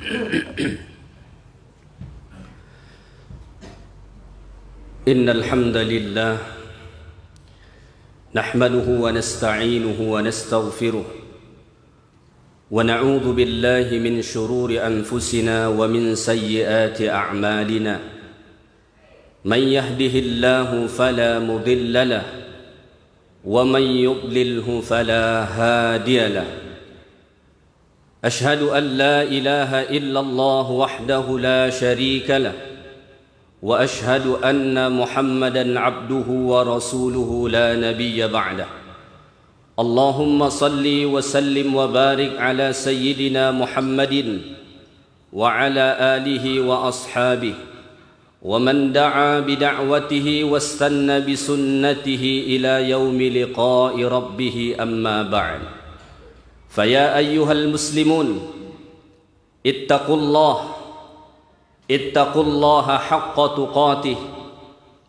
إن الحمد لله نحمده ونستعينه ونستغفره ونعوذ بالله من شرور أنفسنا ومن سيئات أعمالنا من يهده الله فلا مضل له ومن يضلله فلا هادي له أشهد أن لا إله إلا الله وحده لا شريك له وأشهد أن محمدًا عبده ورسوله لا نبي بعده اللهم صل وسلم وبارك على سيدنا محمد وعلى آله وأصحابه ومن دعا بدعوته واستنى بسنته إلى يوم لقاء ربه أما بعد فيا أيها المسلمون اتقوا الله حق تقاته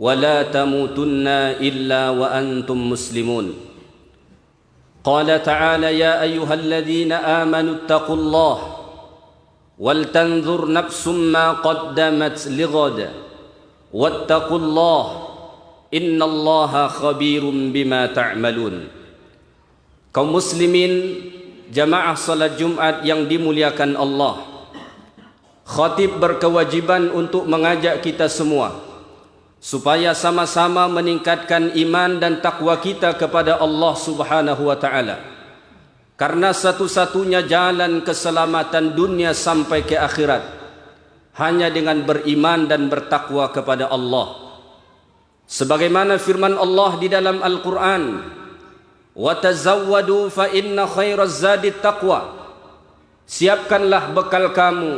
ولا تموتن إلا وأنتم مسلمون قال تعالى يا أيها الذين آمنوا اتقوا الله ولتنظر نفس ما قدمت لغد واتقوا الله إن الله خبير بما تعملون. Kaum muslimin jamaah salat Jumat yang dimuliakan Allah, khatib berkewajiban untuk mengajak kita semua supaya sama-sama meningkatkan iman dan takwa kita kepada Allah Subhanahu wa taala. Karena satu-satunya jalan keselamatan dunia sampai ke akhirat hanya dengan beriman dan bertakwa kepada Allah. Sebagaimana firman Allah di dalam Al-Qur'an, "Wa tazawwadu fa inna khairaz zadi taqwa." Siapkanlah bekal kamu,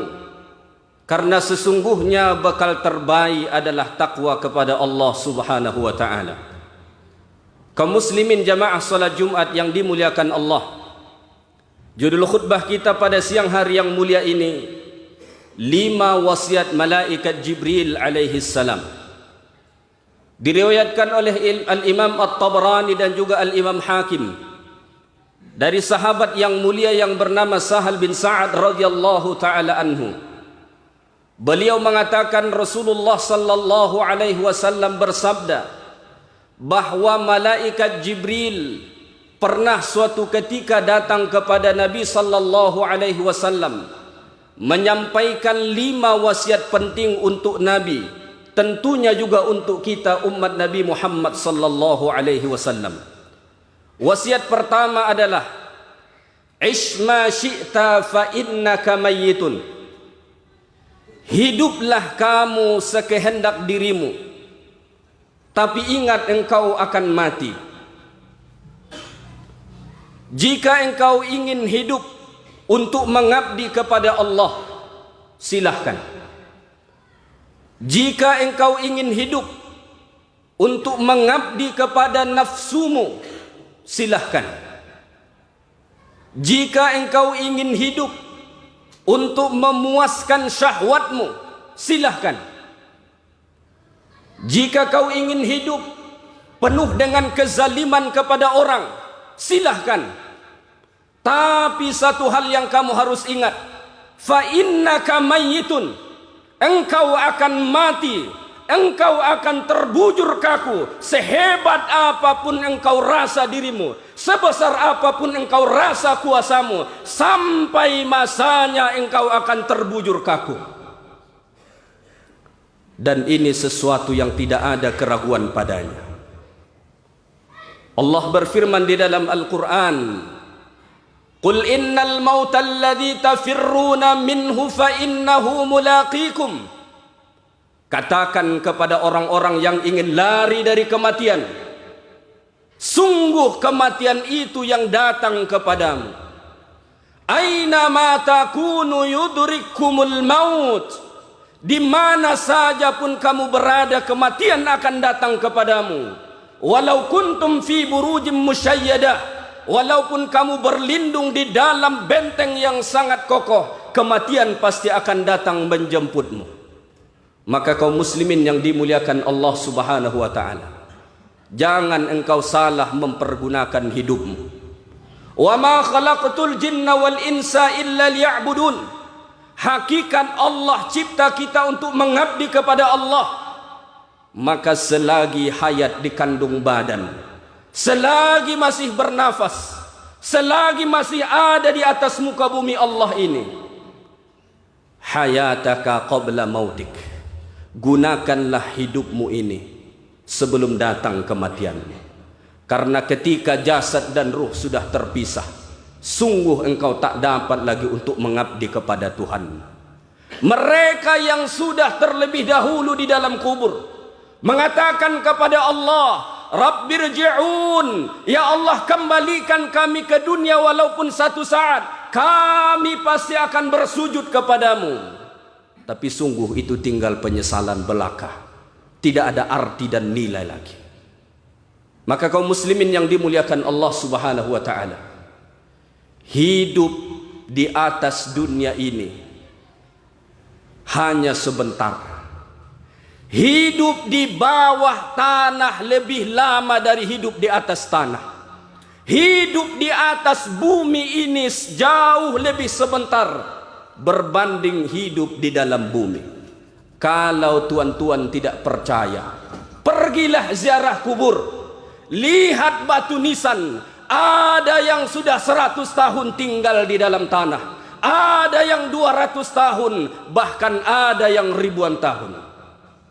karena sesungguhnya bekal terbaik adalah takwa kepada Allah Subhanahu wa taala. Kaum muslimin jamaah salat Jumat yang dimuliakan Allah, judul khutbah kita pada siang hari yang mulia ini 5 wasiat malaikat Jibril alaihi salam. Diriwayatkan oleh Al-Imam At-Tabrani dan juga Al-Imam Hakim dari sahabat yang mulia yang bernama Sahal bin Sa'ad radhiyallahu taala anhu. Beliau mengatakan Rasulullah sallallahu alaihi wasallam bersabda bahwa malaikat Jibril pernah suatu ketika datang kepada Nabi sallallahu alaihi wasallam menyampaikan 5 wasiat penting untuk Nabi, tentunya juga untuk kita umat Nabi Muhammad sallallahu alaihi wasallam. Wasiat pertama adalah ish ma syi'ta fa innaka mayyitun. Hiduplah kamu sekehendak dirimu, tapi ingat engkau akan mati. Jika engkau ingin hidup untuk mengabdi kepada Allah, silahkan. Jika engkau ingin hidup untuk mengabdi kepada nafsumu, silahkan. Jika engkau ingin hidup untuk memuaskan syahwatmu, silahkan. Jika kau ingin hidup penuh dengan kezaliman kepada orang, silahkan. Tapi satu hal yang kamu harus ingat, fa innaka mayyitun, engkau akan mati, engkau akan terbujur kaku. Sehebat apapun engkau rasa dirimu, sebesar apapun engkau rasa kuasamu, sampai masanya engkau akan terbujur kaku. Dan ini sesuatu yang tidak ada keraguan padanya. Allah berfirman di dalam Al-Quran, "Qul innal mauta alladhi tafirruna minhu fa innahu mulaqikum." Katakan kepada orang-orang yang ingin lari dari kematian, sungguh kematian itu yang datang kepadamu. Aina ma takunu yudrikumul maut. Di mana saja pun kamu berada, kematian akan datang kepadamu. Walau kuntum fi burujim musyayyadah, walaupun kamu berlindung di dalam benteng yang sangat kokoh, kematian pasti akan datang menjemputmu. Maka kaum muslimin yang dimuliakan Allah Subhanahu wa taala, jangan engkau salah mempergunakan hidupmu. Wa ma khalaqtul jinna wal insa illa liya'budun. hakikat Allah cipta kita untuk mengabdi kepada Allah, maka selagi hayat di kandung badan, selagi masih bernafas, selagi masih ada di atas muka bumi Allah ini, hayataka qabla mautik, gunakanlah hidupmu ini sebelum datang kematianmu. Karena ketika jasad dan ruh sudah terpisah, sungguh engkau tak dapat lagi untuk mengabdi kepada Tuhan. Mereka yang sudah terlebih dahulu di dalam kubur mengatakan kepada Allah, Rabbirji'un, ya Allah kembalikan kami ke dunia walaupun satu saat, kami pasti akan bersujud kepadamu. Tapi sungguh itu tinggal penyesalan belaka, tidak ada arti dan nilai lagi. Maka kaum muslimin yang dimuliakan Allah Subhanahu wa ta'ala, hidup di atas dunia ini hanya sebentar. Hidup di bawah tanah lebih lama dari hidup di atas tanah. Hidup di atas bumi ini jauh lebih sebentar berbanding hidup di dalam bumi. Kalau tuan-tuan tidak percaya, pergilah ziarah kubur. Lihat batu nisan, ada yang sudah 100 tahun tinggal di dalam tanah, ada yang 200 tahun, bahkan ada yang ribuan tahun.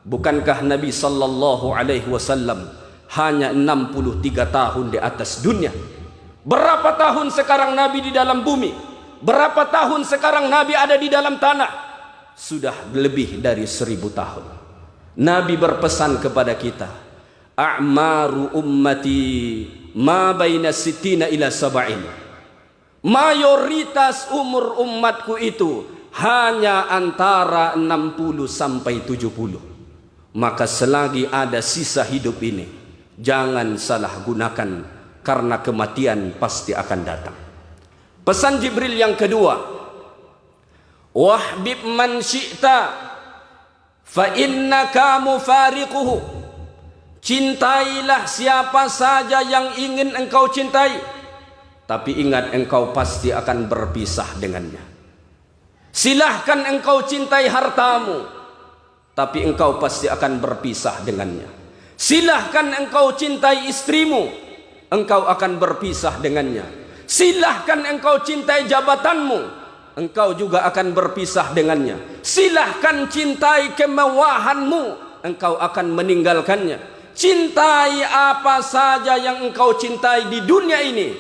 Bukankah Nabi sallallahu alaihi wasallam hanya 63 tahun di atas dunia? Berapa tahun sekarang Nabi di dalam bumi? Berapa tahun sekarang Nabi ada di dalam tanah? Sudah lebih dari 1000 tahun. Nabi berpesan kepada kita, a'maru ummati ma baina sittina ila sab'in. Mayoritas umur umatku itu hanya antara 60 sampai 70. Maka selagi ada sisa hidup ini, jangan salah gunakan, karena kematian pasti akan datang. Pesan Jibril yang kedua, wahbib man syi'ta fa innaka mufariquhu. Cintailah siapa saja yang ingin engkau cintai, tapi ingat engkau pasti akan berpisah dengannya. Silahkan engkau cintai hartamu, tapi engkau pasti akan berpisah dengannya. Silahkan engkau cintai istrimu, engkau akan berpisah dengannya. Silahkan engkau cintai jabatanmu, engkau juga akan berpisah dengannya. Silahkan cintai kemewahanmu, engkau akan meninggalkannya. Cintai apa saja yang engkau cintai di dunia ini,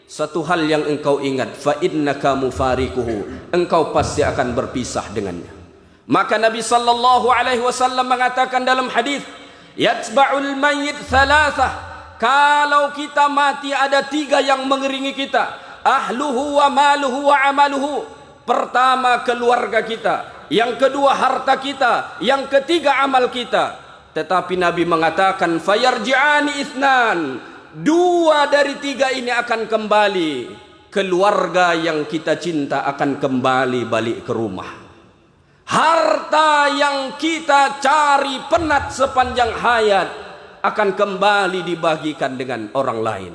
satu hal yang engkau ingat, fa innaka mufariquhu, engkau pasti akan berpisah dengannya. Maka Nabi sallallahu alaihi wasallam mengatakan dalam hadis, yatba'ul mayyit thalathah, kalau kita mati ada 3 yang mengiringi kita, ahluhu wa maluhu wa amaluhu. Pertama keluarga kita, yang kedua harta kita, yang ketiga amal kita. Tetapi Nabi mengatakan, fayarji'ani itsnan, 2 dari 3 ini akan kembali. Keluarga yang kita cinta akan kembali balik ke rumah. Harta yang kita cari penat sepanjang hayat akan kembali dibagikan dengan orang lain.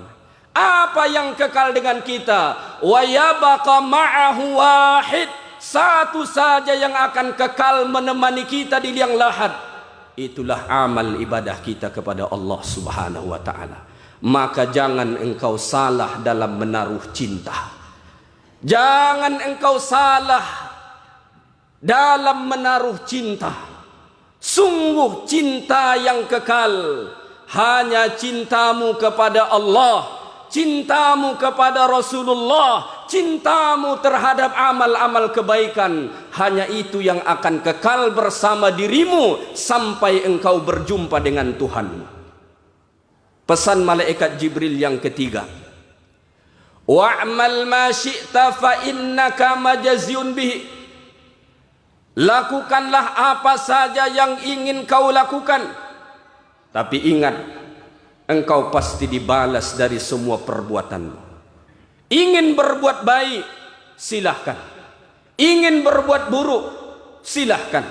Apa yang kekal dengan kita? Wa yabqa ma'ahu wahid, satu saja yang akan kekal menemani kita di liang lahat. Itulah amal ibadah kita kepada Allah Subhanahu wa ta'ala. Maka jangan engkau salah dalam menaruh cinta. Jangan engkau salah dalam menaruh cinta. Sungguh cinta yang kekal hanya cintamu kepada Allah, cintamu kepada Rasulullah, cintamu terhadap amal-amal kebaikan. Hanya itu yang akan kekal bersama dirimu sampai engkau berjumpa dengan Tuhan. Pesan malaikat Jibril yang ketiga, wa'mal ma syi'ta fa innaka majaziyun bihi. Lakukanlah apa saja yang ingin kau lakukan, tapi ingat, engkau pasti dibalas dari semua perbuatanmu. Ingin berbuat baik, silahkan. Ingin berbuat buruk, silahkan.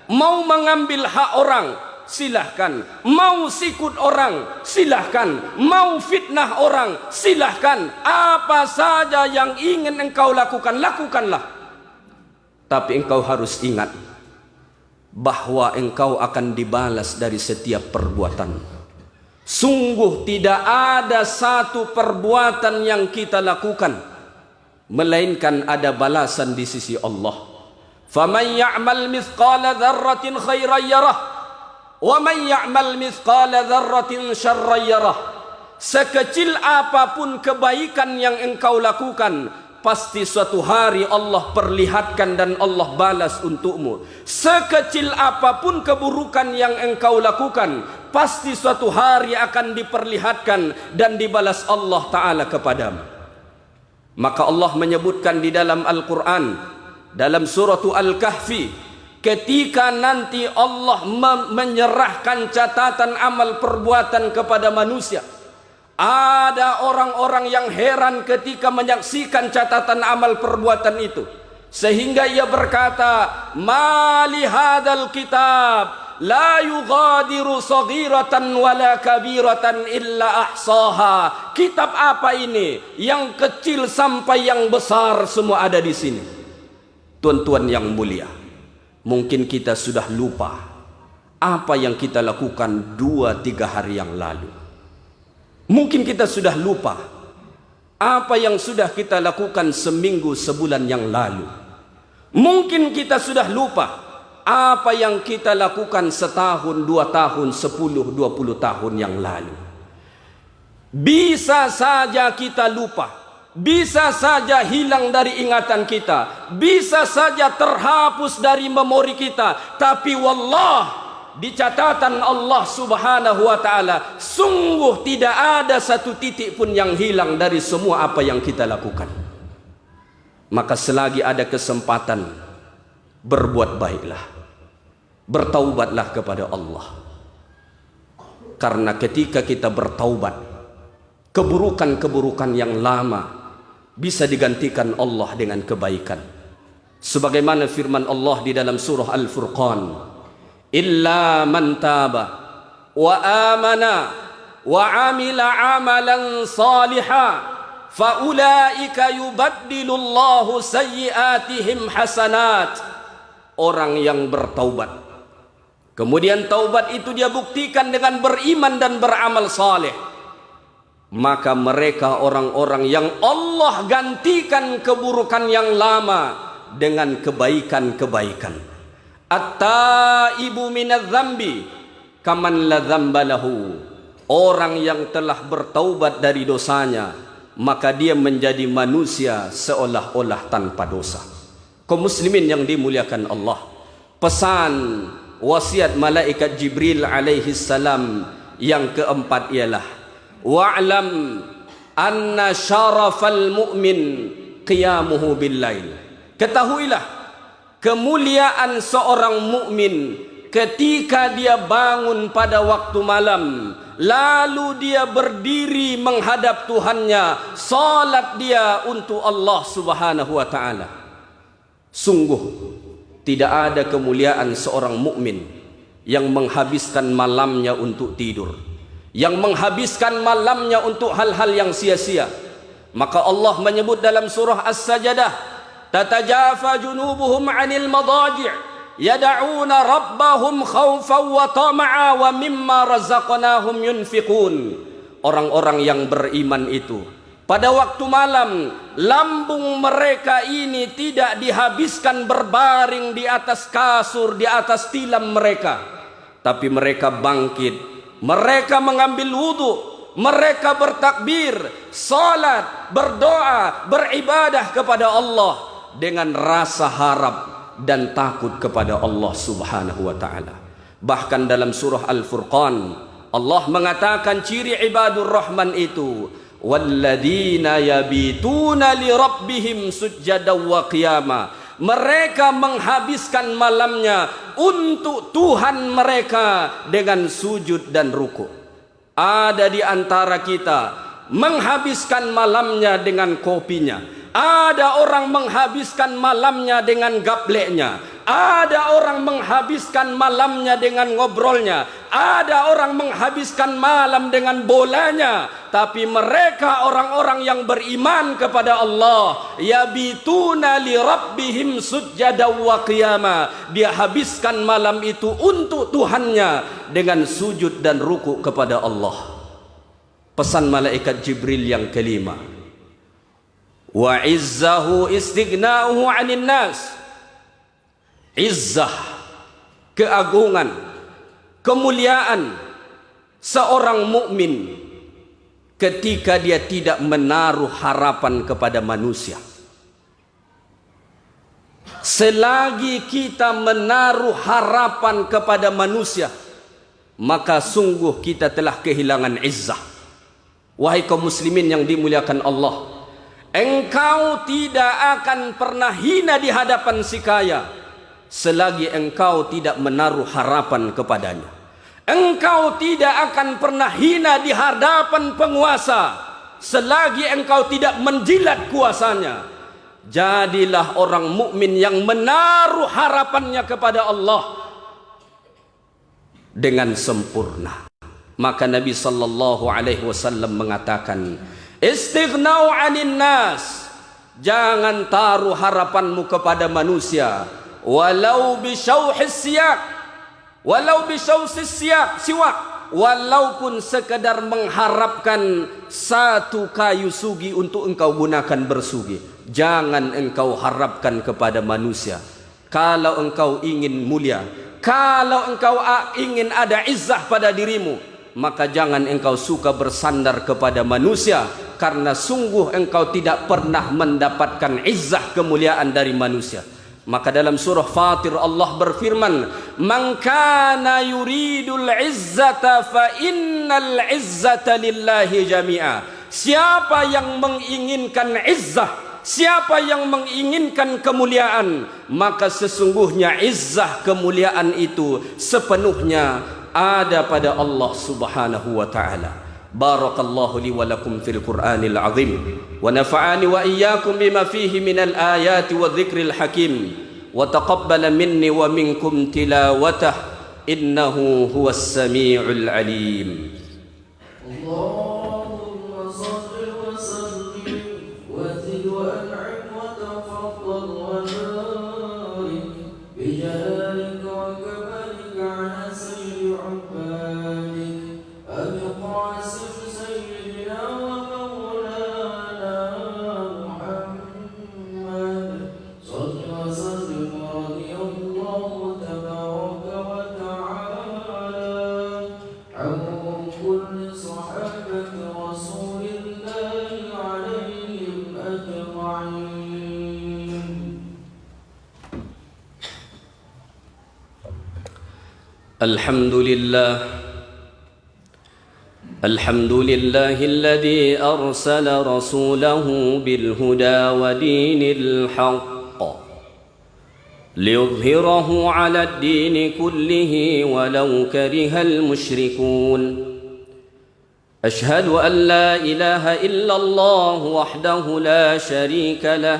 Mau mengambil hak orang, silahkan. Mau sikut orang, silahkan. Mau fitnah orang, silahkan. Apa saja yang ingin engkau lakukan, lakukanlah. Tapi engkau harus ingat bahwa engkau akan dibalas dari setiap perbuatan. Sungguh tidak ada satu perbuatan yang kita lakukan melainkan ada balasan di sisi Allah. Faman ya'mal mithqala dzarratin khairan yarah wa man ya'mal mithqala dzarratin syarran yarah. Sekecil apapun kebaikan yang engkau lakukan, pasti suatu hari Allah perlihatkan dan Allah balas untukmu. Sekecil apapun keburukan yang engkau lakukan, pasti suatu hari akan diperlihatkan dan dibalas Allah Ta'ala kepadamu. Maka Allah menyebutkan di dalam Al-Quran, dalam surah Al-Kahfi, ketika nanti Allah menyerahkan catatan amal perbuatan kepada manusia, ada orang-orang yang heran ketika menyaksikan catatan amal perbuatan itu, sehingga ia berkata, "Mali hadzal kitab la yughadiru saghiratan wala kabiratan illa ahsaha." Kitab apa ini? Yang kecil sampai yang besar semua ada di sini. Tuan-tuan yang mulia, mungkin kita sudah lupa apa yang kita lakukan 2-3 hari yang lalu. Mungkin kita sudah lupa apa yang sudah kita lakukan seminggu, sebulan yang lalu. Mungkin kita sudah lupa apa yang kita lakukan setahun, 2 tahun, 10, 20 tahun yang lalu. Bisa saja kita lupa, bisa saja hilang dari ingatan kita, bisa saja terhapus dari memori kita. Tapi wallah, di catatan Allah Subhanahu wa Ta'ala, sungguh tidak ada satu titik pun yang hilang dari semua apa yang kita lakukan. Maka selagi ada kesempatan, berbuat baiklah, bertaubatlah kepada Allah. Karena ketika kita bertaubat, keburukan-keburukan yang lama bisa digantikan Allah dengan kebaikan. Sebagaimana firman Allah di dalam surah Al-Furqan, "Illa man taba wa amana wa amila amalan saliha fa ulaika yubaddilullahu sayyiatihim hasanat." Orang yang bertaubat, kemudian taubat itu dia buktikan dengan beriman dan beramal saleh, maka mereka orang-orang yang Allah gantikan keburukan yang lama dengan kebaikan-kebaikan. At-taibu minadz-dzambi kaman la dzamba lahu. Orang yang telah bertaubat dari dosanya, maka dia menjadi manusia seolah-olah tanpa dosa. Kaum muslimin yang dimuliakan Allah, pesan wasiat malaikat Jibril alaihi salam yang keempat ialah, wa'lam anna syarafal mu'min qiyamuhu bil lail. Ketahuilah kemuliaan seorang mukmin ketika dia bangun pada waktu malam, lalu dia berdiri menghadap Tuhannya, salat dia untuk Allah Subhanahu wa Ta'ala. Sungguh tidak ada kemuliaan seorang mukmin yang menghabiskan malamnya untuk tidur, yang menghabiskan malamnya untuk hal-hal yang sia-sia. Maka Allah menyebut dalam surah As-Sajdah, "Tatajafa junubuhum 'anil madaji' yad'una rabbahum khaufan wa tama'a wa mimma razaqnahum yunfiqun." Orang-orang yang beriman itu pada waktu malam, lambung mereka ini tidak dihabiskan berbaring di atas kasur, di atas tilam mereka, tapi mereka bangkit, mereka mengambil wudu, mereka bertakbir, salat, berdoa, beribadah kepada Allah dengan rasa harap dan takut kepada Allah Subhanahu wa Ta'ala. Bahkan dalam surah Al-Furqan, Allah mengatakan ciri ibadur rahman itu, walladzina yabituna li rabbihim sujjadan wa qiyama. Mereka menghabiskan malamnya untuk Tuhan mereka dengan sujud dan ruku. Ada di antara kita menghabiskan malamnya dengan kopinya, ada orang menghabiskan malamnya dengan gapleknya, Ada orang menghabiskan malamnya dengan ngobrolnya, ada orang menghabiskan malam dengan bolanya. Tapi mereka orang-orang yang beriman kepada Allah, yabituna li rabbihim sujjadan wa qiyama. Dia habiskan malam itu untuk Tuhannya dengan sujud dan ruku kepada Allah. Pesan malaikat Jibril yang kelima, wa izzahu istighna'uhu 'anil nas. Izzah, keagungan, kemuliaan seorang mukmin ketika dia tidak menaruh harapan kepada manusia. Selagi kita menaruh harapan kepada manusia, maka sungguh kita telah kehilangan izzah. Wahai kaum muslimin yang dimuliakan Allah, engkau tidak akan pernah hina di hadapan si kaya selagi engkau tidak menaruh harapan kepadanya. Engkau tidak akan pernah hina di hadapan penguasa selagi engkau tidak menjilat kuasanya. Jadilah orang mukmin yang menaruh harapannya kepada Allah dengan sempurna. Maka Nabi sallallahu alaihi wasallam mengatakan, istighnau 'anil nas. Jangan taruh harapanmu kepada manusia, walau bisyauhis siyak, walau bisyauhis siwak, walaupun sekadar mengharapkan satu kayu sugi untuk engkau gunakan bersugi. Jangan engkau harapkan kepada manusia. Kalau engkau ingin mulia, kalau engkau ingin ada izzah pada dirimu, maka jangan engkau suka bersandar kepada manusia, karena sungguh engkau tidak pernah mendapatkan izzah kemuliaan dari manusia. Maka dalam surah Fatir Allah berfirman, man kana yuridul izzata fa innal izzata lillahi jami'a. Siapa yang menginginkan izzah, siapa yang menginginkan kemuliaan, maka sesungguhnya izzah kemuliaan itu sepenuhnya ada pada Allah Subhanahu wa ta'ala. Barakallahu li wa lakum fil Qur'anil azim, wa nafa'ani wa iyyakum bima fihi minal ayati wa dhikril hakim, wa taqabbala minni wa minkum tilawatah, innahu huwas sami'ul alim. Allahumma salli wa sallim wa zid wa an'im wa tafaddal wa barik bi jalalika wa kamalika ala sayyidi ubbalik Abi Qasim sayyidina wa maulana Muhammad salli wa sallim radiyallahu tabaraka wa ta'ala an kulli sahabati rasulillahi alaihim ajma'in. Alhamdulillah, الحمد لله الذي أرسل رسوله بالهدى ودين الحق ليظهره على الدين كله ولو كره المشركون. أشهد أن لا إله إلا الله وحده لا شريك له،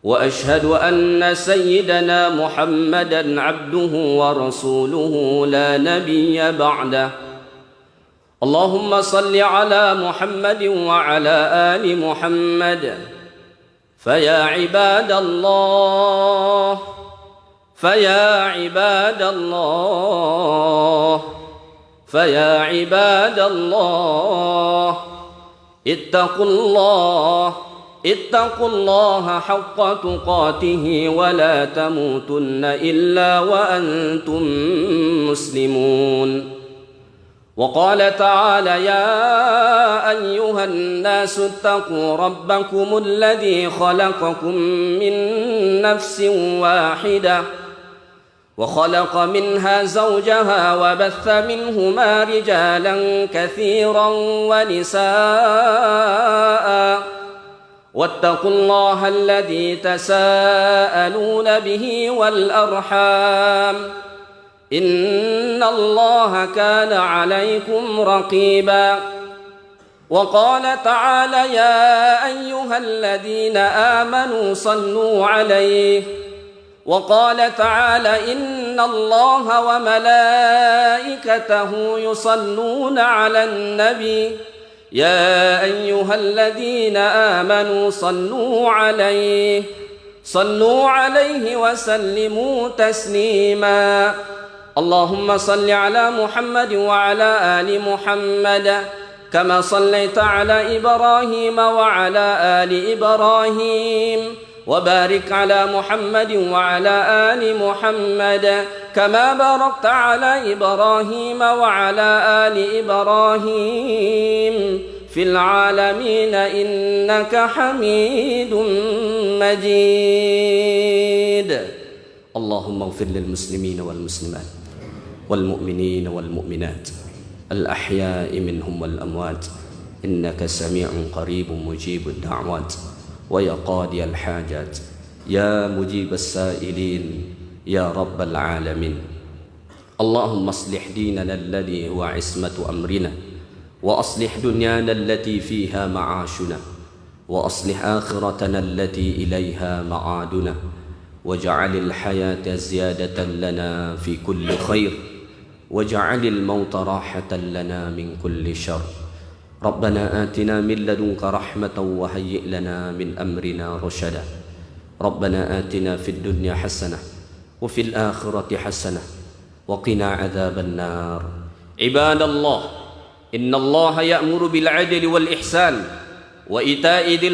وأشهد أن سيدنا محمدًا عبده ورسوله لا نبي بعده. اللهم صل على محمد وعلى آل محمد. فيا عباد الله، فيا عباد الله، فيا عباد الله، اتقوا الله، اتقوا الله حق تقاته ولا تموتن إلا وأنتم مسلمون. وقال تعالى يا أيها الناس اتقوا ربكم الذي خلقكم من نفس واحدة وخلق منها زوجها وبث منهما رجالا كثيرا ونساء واتقوا الله الذي تساءلون به والأرحام إن الله كان عليكم رقيبا. وقال تعالى يا أيها الذين آمنوا صلوا عليه وقال تعالى إن الله وملائكته يصلون على النبي يا أيها الذين آمنوا صلوا عليه وسلموا تسليما اللهم صل على محمد وعلى آل محمد كما صليت على إبراهيم وعلى آل إبراهيم وبارك على محمد وعلى آل محمد كما باركت على إبراهيم وعلى آل إبراهيم في العالمين إنك حميد مجيد اللهم اغفر للمسلمين والمسلمات والمؤمنين والمؤمنات الأحياء منهم والأموات إنك سميع قريب مجيب الدعوات ويا قاضي الحاجات يا مجيب السائلين يا رب العالمين اللهم اصلح ديننا الذي هو عصمة أمرنا وأصلح دنيانا التي فيها معاشنا وأصلح آخرتنا التي إليها معادنا واجعل الحياة زيادة لنا في كل خير واجعل الموت راحة لنا من كل شر ربنا آتنا من لدنك رحمة وهيئ لنا من أمرنا رشدا ربنا آتنا في الدنيا حسنة وفي الآخرة حسنة وقنا عذاب النار عباد الله إن الله يأمر بالعدل والإحسان وإيتاء ذي